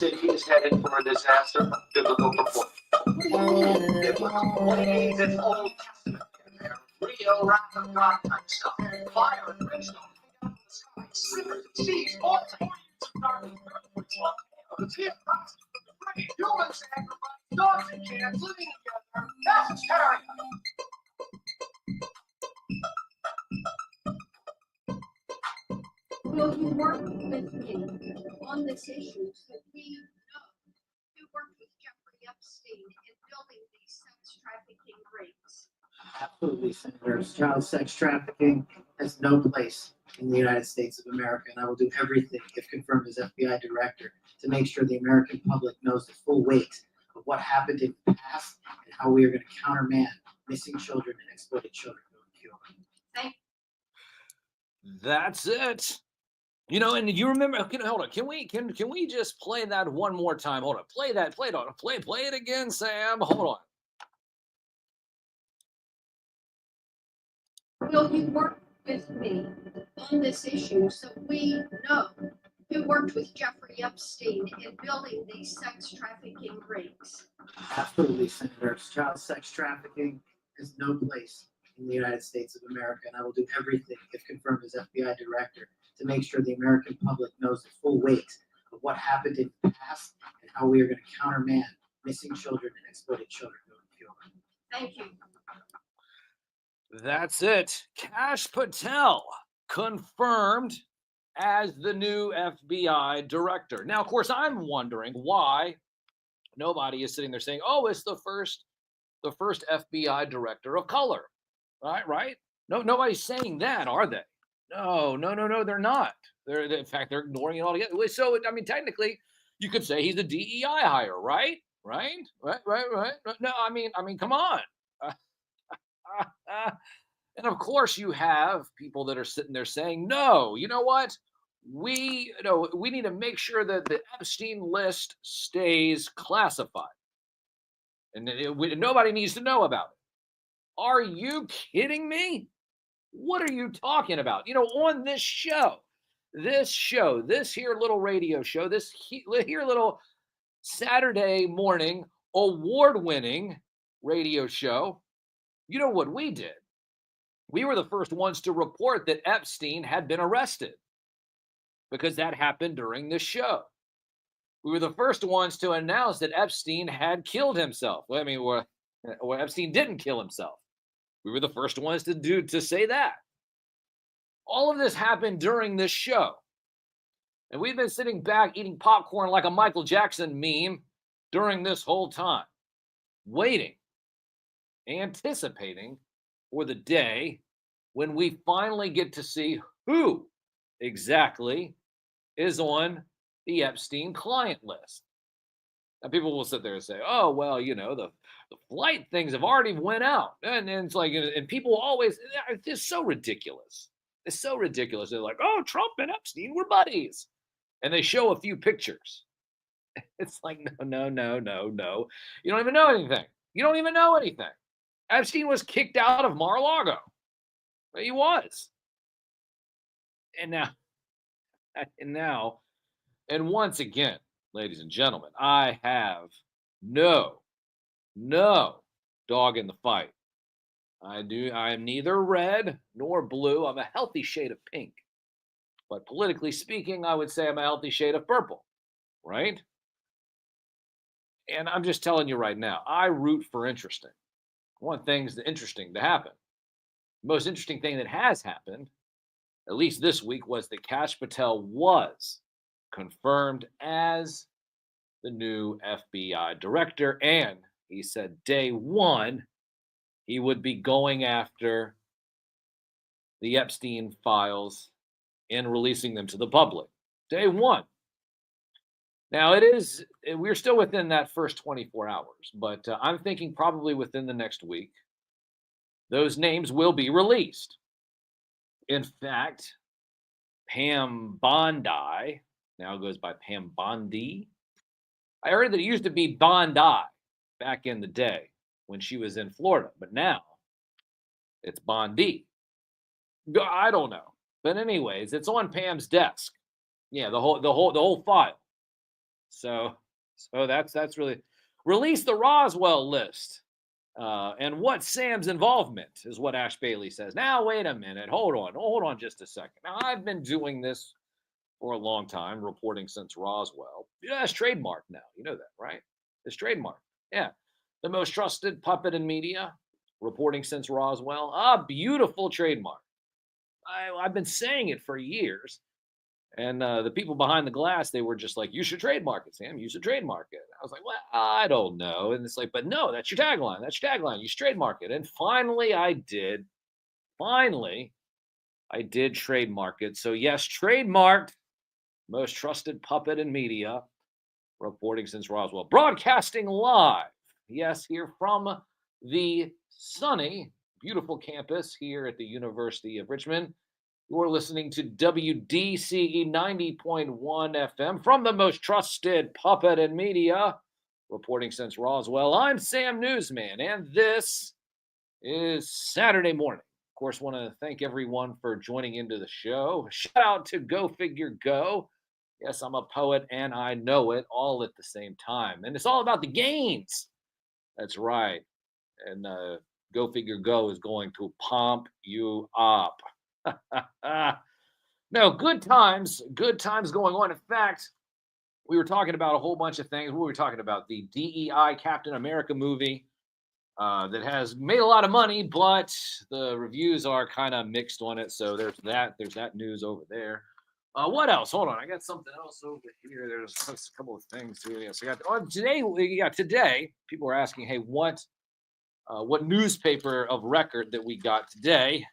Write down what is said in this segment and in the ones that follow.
City is headed for a disaster. Biblical report. Biblical. Please, it's Old Testament. Real wrath of God type stuff. Fire and brimstone coming down from the skies. Rivers and seas. All the darkness. It's here. Human sacrifice. Dogs and cats living together. That's hysteria. Will you work with me on this issue so we know who worked with Jeffrey Epstein in building these sex trafficking rings? Absolutely, Senator. Child sex trafficking has no place in the United States of America, and I will do everything, if confirmed as FBI director, to make sure the American public knows the full weight of what happened in the past and how we are going to countermand missing children and exploited children going forward. That's it. You know, and you remember? Hold on. Can we just play that one more time? Hold on. Play that. Play it again, Sam. Hold on. Will you work with me on this issue so we know who worked with Jeffrey Epstein in building these sex trafficking rings? Absolutely, Senator. Child sex trafficking has no place in the United States of America, and I will do everything, if confirmed as FBI director, to make sure the American public knows the full weight of what happened in the past and how we are going to countermand missing children and exploited children going forward. Thank you. That's it. Kash Patel confirmed as the new FBI director. Now, of course, I'm wondering why nobody is sitting there saying, "Oh, it's the first FBI director of color." Right? No, nobody's saying that, are they? No, they're not. In fact, they're ignoring it altogether. So, I mean, technically, you could say he's a DEI hire, right? No, I mean, come on. And of course, you have people that are sitting there saying, "No, you know what? We need to make sure that the Epstein list stays classified, and nobody needs to know about it." Are you kidding me? What are you talking about? You know, on this here little radio show, this here little Saturday morning award-winning radio show, you know what we did? We were the first ones to report that Epstein had been arrested because that happened during the show. We were the first ones to announce that Epstein had killed himself. I mean, or Epstein didn't kill himself. We were the first ones to say that. All of this happened during this show. And we've been sitting back eating popcorn like a Michael Jackson meme during this whole time, waiting, anticipating for the day when we finally get to see who exactly is on the Epstein client list. Now, people will sit there and say, "Oh, well, you know, the flight things have already went out." And it's like, and people always, it's just so ridiculous. It's so ridiculous. They're like, "Oh, Trump and Epstein were buddies." And they show a few pictures. It's like, no. You don't even know anything. You don't even know anything. Epstein was kicked out of Mar-a-Lago. He was. And once again, ladies and gentlemen, I have no dog in the fight. I am neither red nor blue. I'm a healthy shade of pink. But politically speaking, I would say I'm a healthy shade of purple, right? And I'm just telling you right now, I root for interesting. I want things interesting to happen. The most interesting thing that has happened, at least this week, was that Kash Patel was confirmed as the new FBI director. And he said day one, he would be going after the Epstein files and releasing them to the public. Day one. Now, we're still within that first 24 hours, but I'm thinking probably within the next week, those names will be released. In fact, Pam Bondi now goes by Pam Bondi. I heard that it used to be Bondi back in the day when she was in Florida, but now it's Bondi. I don't know. But anyways, it's on Pam's desk. Yeah, the whole file. So that's really release the Roswell list. And what Sam's involvement is what Ash Bailey says. Now, wait a minute. Hold on just a second. Now, I've been doing this for a long time, reporting since Roswell. Yeah, it's trademarked now. You know that, right? It's trademarked. Yeah. The most trusted puppet in media, reporting since Roswell. A beautiful trademark. I've been saying it for years. And the people behind the glass, they were just like, you should trademark it, Sam. You should trademark it. I was like, well, I don't know. And it's like, but no, that's your tagline. That's your tagline. You should trademark it. And finally, I did. Finally, I did trademark it. So, yes, trademarked, most trusted puppet in media, reporting since Roswell. Broadcasting live. Yes, here from the sunny, beautiful campus here at the University of Richmond. You're listening to WDCE 90.1 FM from the most trusted puppet in media, reporting since Roswell. I'm Sam Newsman, and this is Saturday morning. Of course, want to thank everyone for joining into the show. Shout out to Go Figure Go. Yes, I'm a poet, and I know it all at the same time. And it's all about the gains. That's right. And Go Figure Go is going to pump you up. No, good times going on. In fact, we were talking about a whole bunch of things. What were we talking about? The DEI Captain America movie that has made a lot of money, but the reviews are kind of mixed on it. So there's that news over there. What else? Hold on, I got something else over here. There's a couple of things here. Yes, I got today. People are asking, hey, what newspaper of record that we got today?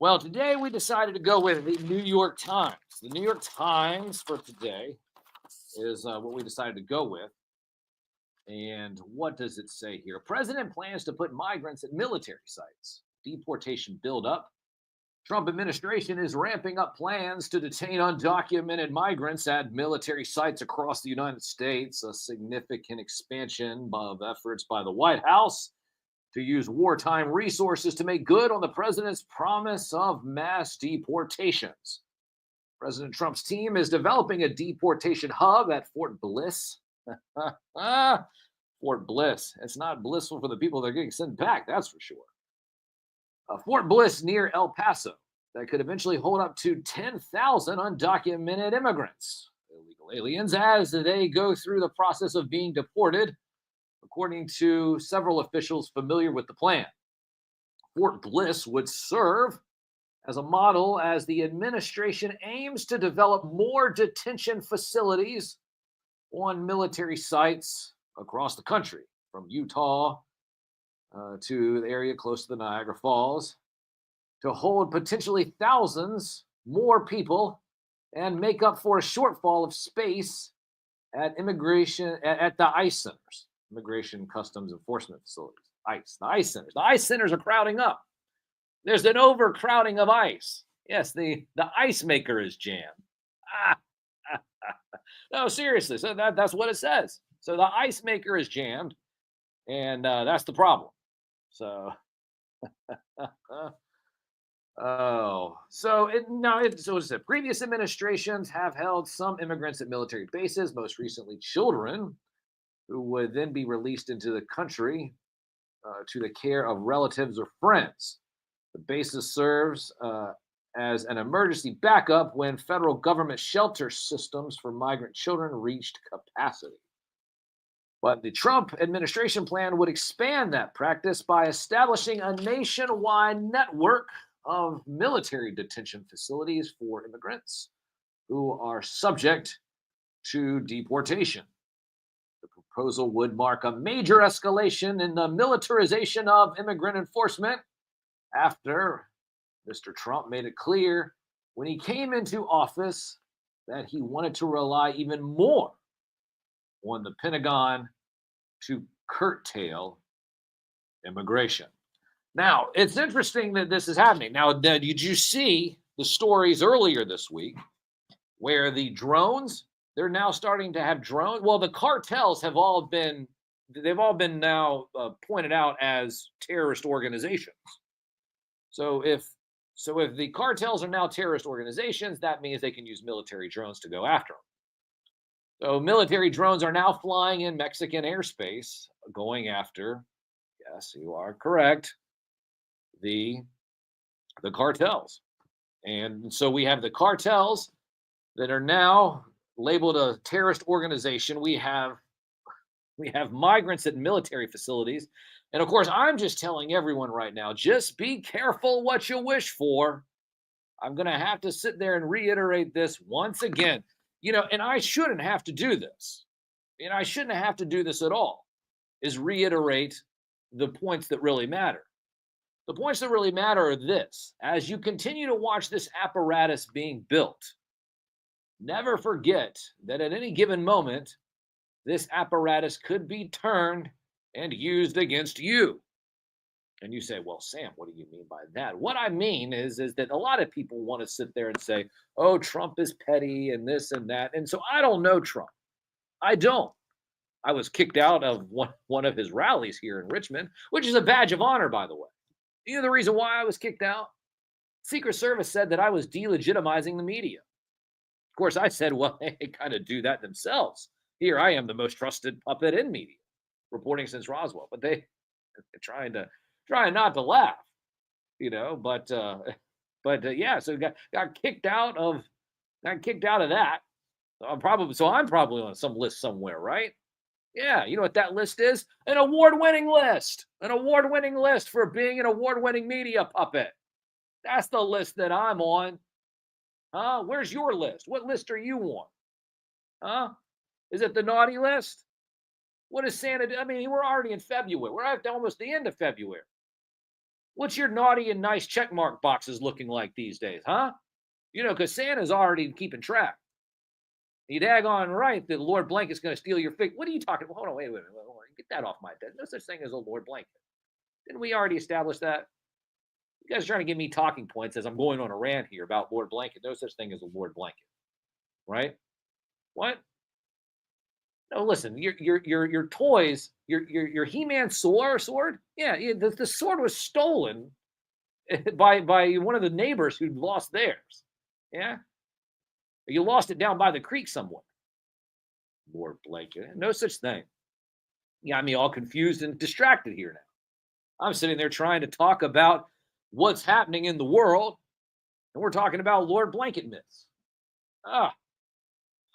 Well, today we decided to go with the New York Times. The New York Times for today is what we decided to go with. And what does it say here? President plans to put migrants at military sites. Deportation buildup. Trump administration is ramping up plans to detain undocumented migrants at military sites across the United States. A significant expansion of efforts by the White House to use wartime resources to make good on the president's promise of mass deportations. President Trump's team is developing a deportation hub at Fort Bliss. Fort Bliss. It's not blissful for the people that are getting sent back, that's for sure. Fort Bliss near El Paso that could eventually hold up to 10,000 undocumented immigrants, illegal aliens, as they go through the process of being deported, according to several officials familiar with the plan. Fort Bliss would serve as a model as the administration aims to develop more detention facilities on military sites across the country, from Utah to the area close to the Niagara Falls, to hold potentially thousands more people and make up for a shortfall of space at the ICE centers. Immigration Customs Enforcement Facilities, ICE. The ICE centers. The ICE centers are crowding up. There's an overcrowding of ICE. Yes, the ice maker is jammed. No, seriously. So that's what it says. So the ice maker is jammed, and that's the problem. So, so it said previous administrations have held some immigrants at military bases, most recently children, who would then be released into the country to the care of relatives or friends. The basis serves as an emergency backup when federal government shelter systems for migrant children reached capacity. But the Trump administration plan would expand that practice by establishing a nationwide network of military detention facilities for immigrants who are subject to deportation. The proposal would mark a major escalation in the militarization of immigrant enforcement after Mr. Trump made it clear when he came into office that he wanted to rely even more on the Pentagon to curtail immigration. Now, it's interesting that this is happening. Now, did you see the stories earlier this week where the drones, they're now starting to have drones? Well, the cartels have all been now pointed out as terrorist organizations. So if the cartels are now terrorist organizations, that means they can use military drones to go after them. So military drones are now flying in Mexican airspace, going after, yes, you are correct, the cartels. And so we have the cartels that are now labeled a terrorist organization. We have migrants at military facilities. And of course, I'm just telling everyone right now, just be careful what you wish for. I'm going to have to sit there and reiterate this once again. And I shouldn't have to do this. I shouldn't have to do this at all, is reiterate the points that really matter. The points that really matter are this: as you continue to watch this apparatus being built, never forget that at any given moment, this apparatus could be turned and used against you. And you say, well, Sam, what do you mean by that? What I mean is that a lot of people want to sit there and say, oh, Trump is petty and this and that. And so I don't know Trump. I don't. I was kicked out of one of his rallies here in Richmond, which is a badge of honor, by the way. You know the reason why I was kicked out? Secret Service said that I was delegitimizing the media. Of course, I said, well, they kind of do that themselves. Here I am, the most trusted puppet in media, reporting since Roswell. But they're trying not to laugh, But yeah, so got kicked out of that. I'm probably on some list somewhere, right? Yeah, you know what that list is? An award-winning list. An award-winning list for being an award-winning media puppet. That's the list that I'm on. Huh? Where's your list? What list are you on? Huh? Is it the naughty list? What is Santa do? I mean, we're already in February. We're at almost the end of February. What's your naughty and nice checkmark boxes looking like these days, huh? Because Santa's already keeping track. You daggone right that Lord Blanket's going to steal your fig. What are you talking about? Hold on, wait a minute. Get that off my desk. No such thing as a Lord Blanket. Didn't we already establish that? You guys are trying to give me talking points as I'm going on a rant here about Lord Blanket. No such thing as a Lord Blanket, right? What? No, listen. Your toys. Your He-Man sword. Yeah, the sword was stolen by one of the neighbors who lost theirs. Yeah. You lost it down by the creek somewhere. Lord Blanket. No such thing. You got me all confused and distracted here now. I'm sitting there trying to talk about what's happening in the world, and we're talking about Lord Blanket myths. Oh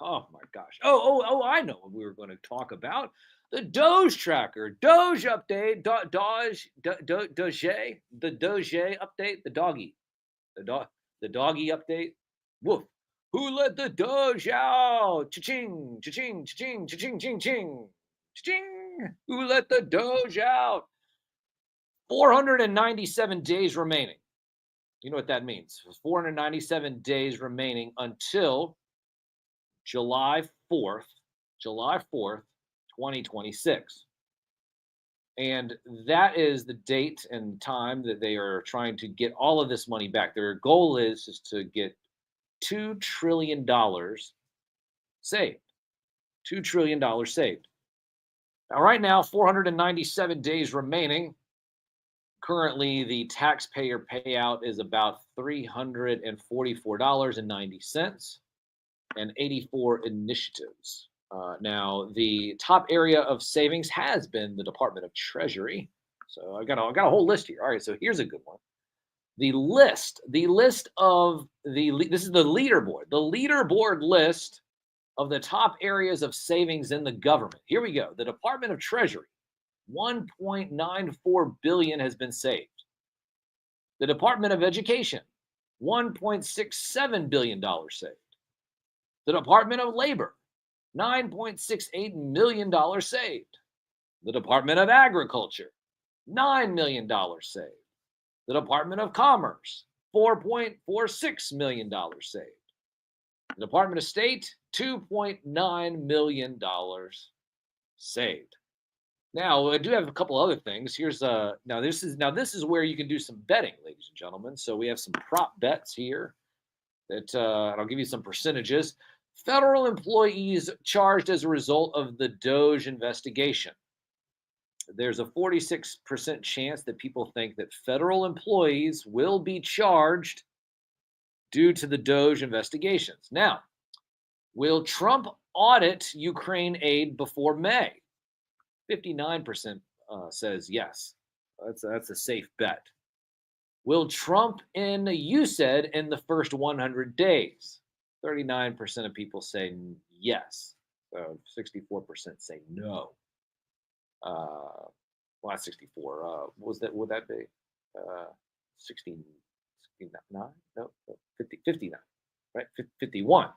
my gosh. I know what we were going to talk about. The Doge tracker, Doge update, Doge update, the doggy update. Woof. Who let the Doge out? Cha-ching, cha-ching, cha-ching, cha-ching, ching, ching. Cha-ching. Who let the Doge out? 497 days remaining. You know what that means. 497 days remaining until July 4th, 2026. And that is the date and time that they are trying to get all of this money back. Their goal is to get $2 trillion saved. $2 trillion saved. Now, right now, 497 days remaining. Currently, the taxpayer payout is about $344.90 and 84 initiatives. Now, the top area of savings has been the Department of Treasury. So I got a whole list here. All right, so here's a good one. This is the leaderboard list of the top areas of savings in the government. Here we go. The Department of Treasury, $1.94 billion has been saved. The Department of Education, $1.67 billion saved. The Department of Labor, $9.68 million saved. The Department of Agriculture, $9 million saved. The Department of Commerce, $4.46 million saved. The Department of State, $2.9 million saved. Now, I do have a couple other things. Here's this is where you can do some betting, ladies and gentlemen. So we have some prop bets here that and I'll give you some percentages. Federal employees charged as a result of the Doge investigation. There's a 46% chance that people think that federal employees will be charged due to the Doge investigations. Now, will Trump audit Ukraine aid before May? 59% says yes. That's a safe bet. Will Trump end USAID in the first 100 days? 39% of people say yes. So 64% say no. Well, not 64. Would that be 69? No, 50, 59, right? 51.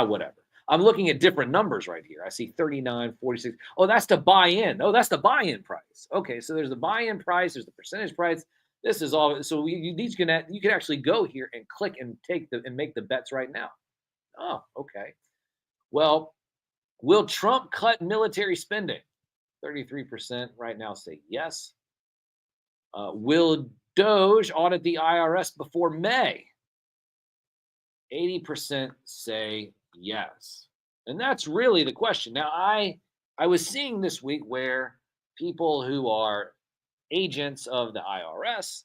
Whatever. I'm looking at different numbers right here. I see 39, 46. Oh, that's the buy-in. Oh, that's the buy-in price. Okay, so there's the buy-in price. There's the percentage price. This is all. So you can actually go here and click and make the bets right now. Oh, okay. Well, will Trump cut military spending? 33% right now say yes. Will Doge audit the IRS before May? 80% say yes. And that's really the question. Now, I was seeing this week where people who are agents of the IRS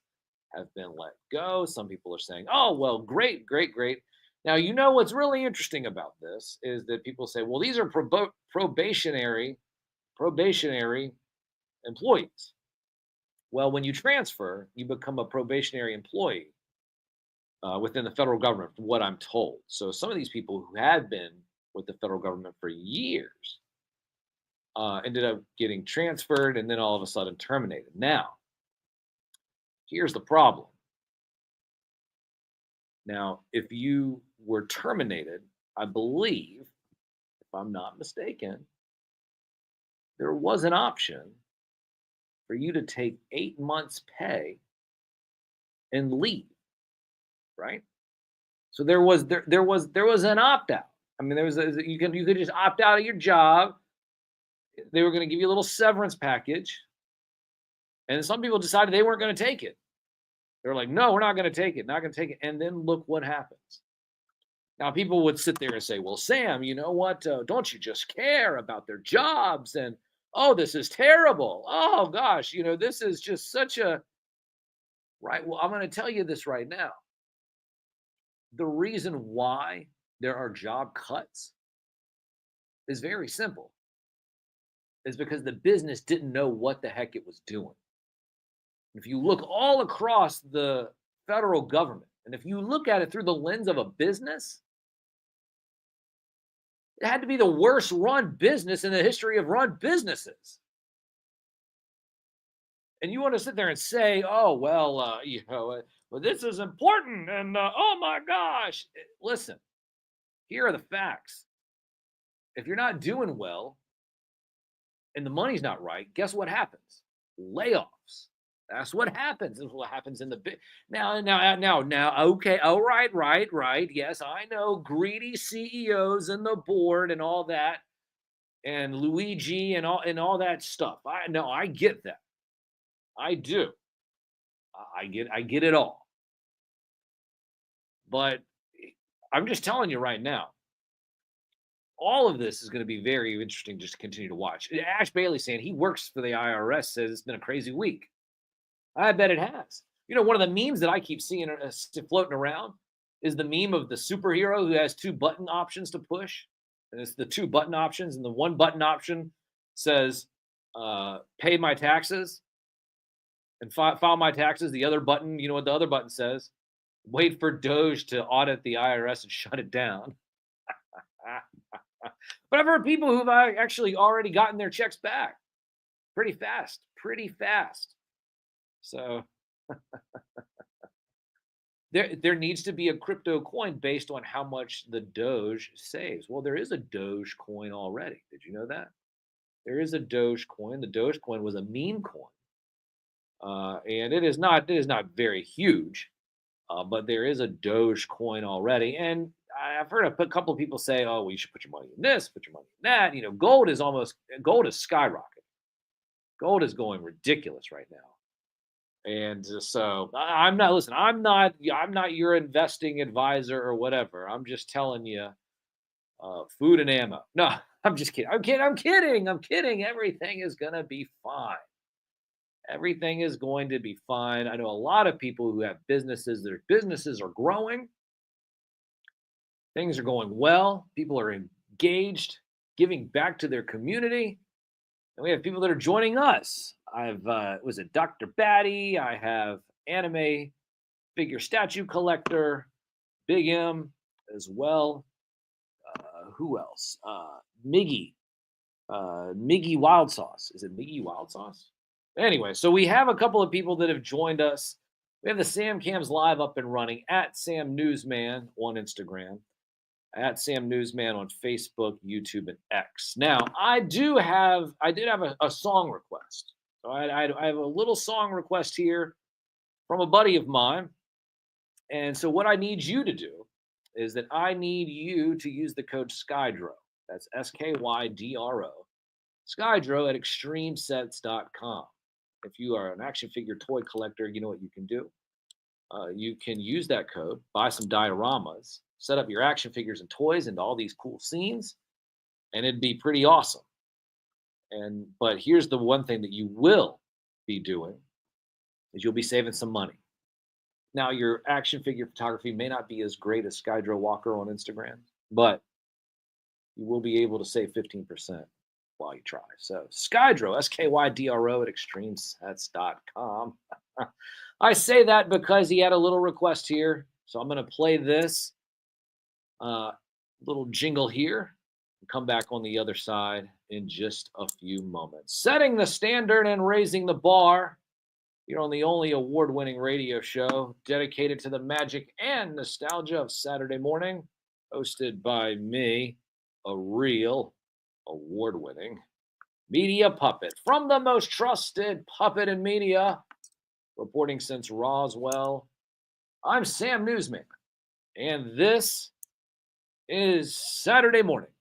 have been let go. Some people are saying, oh, well, great, great, great. Now, you know what's really interesting about this is that people say, well, these are probationary employees. Well, when you transfer, you become a probationary employee within the federal government, from what I'm told. So some of these people who had been with the federal government for years ended up getting transferred and then all of a sudden terminated. Now, here's the problem. Now, if you were terminated, I believe, if I'm not mistaken, there was an option for you to take 8 months' pay and leave, right? So there was an opt out. I mean, you could just opt out of your job. They were going to give you a little severance package, and some people decided they weren't going to take it. They're like, no, we're not going to take it, not going to take it. And then look what happens. Now, people would sit there and say, well, Sam, you know what? Don't you just care about their jobs? And, oh, this is terrible. Oh, gosh, this is just such a, right? Well, I'm going to tell you this right now. The reason why there are job cuts is very simple. It's because the business didn't know what the heck it was doing. If you look all across the federal government, and if you look at it through the lens of a business, it had to be the worst run business in the history of run businesses. And you want to sit there and say, oh, well, well, this is important. And oh my gosh, listen, here are the facts. If you're not doing well and the money's not right, guess what happens? Layoffs. That's what happens. That's what happens in the big. Now. Okay. Oh, right. Yes, I know. Greedy CEOs and the board and all that, and Luigi and all that stuff. I get that. I do. I get it all. But I'm just telling you right now, all of this is going to be very interesting just to continue to watch. Ash Bailey saying he works for the IRS says it's been a crazy week. I bet it has. One of the memes that I keep seeing floating around is the meme of the superhero who has 2 button options to push. And it's the 2 button options. And the 1 button option says, pay my taxes and file my taxes. The other button, you know what the other button says? Wait for Doge to audit the IRS and shut it down. But I've heard people who've actually already gotten their checks back pretty fast. So there needs to be a crypto coin based on how much the Doge saves. Well, there is a Doge coin already. Did you know that? There is a Doge coin. The Doge coin was a meme coin. And it is not very huge, but there is a Doge coin already. And I've heard a couple of people say, oh, well, you should put your money in this, put your money in that. Gold is skyrocketing. Gold is going ridiculous right now. And so I'm not your investing advisor or whatever. I'm just telling you, food and ammo. No, I'm just kidding. I'm kidding. Everything is going to be fine. Everything is going to be fine. I know a lot of people who have businesses. Their businesses are growing. Things are going well. People are engaged, giving back to their community. And we have people that are joining us. I've was it Dr. Batty? I have anime figure statue collector, Big M as well. Who else? Miggy. Miggy Wild Sauce. Is it Miggy Wild Sauce? Anyway, so we have a couple of people that have joined us. We have the Sam Cams Live up and running at Sam Newsman on Instagram, at Sam Newsman on Facebook, YouTube, and X. Now, I did have a song request. So I have a little song request here from a buddy of mine. And so what I need you to do is that I need you to use the code SKYDRO. That's SKYDRO. SKYDRO at extremesets.com. If you are an action figure toy collector, you know what you can do. You can use that code, buy some dioramas, set up your action figures and toys into all these cool scenes, and it'd be pretty awesome. But here's the one thing that you will be doing is you'll be saving some money. Now, your action figure photography may not be as great as Skydro Walker on Instagram, but you will be able to save 15% while you try. So Skydro, SKYDRO at extremesets.com. I say that because he had a little request here. So I'm going to play this little jingle here and come back on the other side in just a few moments. Setting the standard and raising the bar. You're on the only award-winning radio show dedicated to the magic and nostalgia of Saturday morning, hosted by me, a real award-winning media puppet from the most trusted puppet in media, reporting since Roswell. I'm Sam Newsman, and this is Saturday Morning